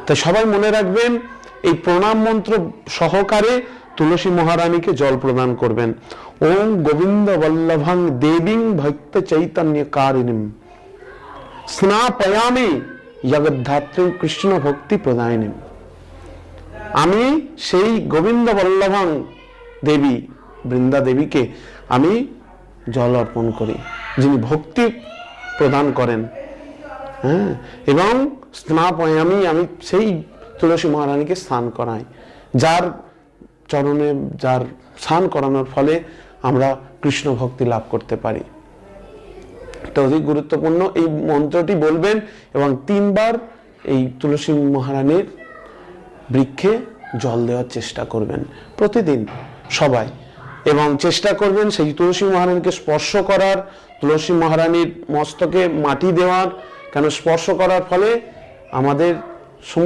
তাই সবাই মনে রাখবেন, এই প্রণাম মন্ত্র সহকারে তুলসী মহারানীকে জল প্রদান করবেন। ওম গোবিন্দ বল্লভং দেবীং ভক্ত চৈতন্য কারিণীম স্নাপয়ামি জগদ্ধাত্রী কৃষ্ণ ভক্তি প্রদায়িনীম। আমি সেই গোবিন্দ বল্লভং দেবী বৃন্দা দেবীকে আমি জল অর্পণ করি, যিনি ভক্তি প্রদান করেন। হ্যাঁ, এবং স্নাপয়ামি, আমি সেই তুলসী মহারানীকে স্নান করাই, যার চরণে, যার স্নান করানোর ফলে আমরা কৃষ্ণ ভক্তি লাভ করতে পারি। এটা অধিক গুরুত্বপূর্ণ। এই মন্ত্রটি বলবেন এবং 3 বার এই তুলসী মহারানীর বৃক্ষে জল দেওয়ার চেষ্টা করবেন প্রতিদিন সবাই, এবং চেষ্টা করবেন সেই তুলসী মহারানীকে স্পর্শ করার, তুলসী মহারানীর মস্তকে মাটি দেওয়ার। কেন স্পর্শ করার ফলে আমাদের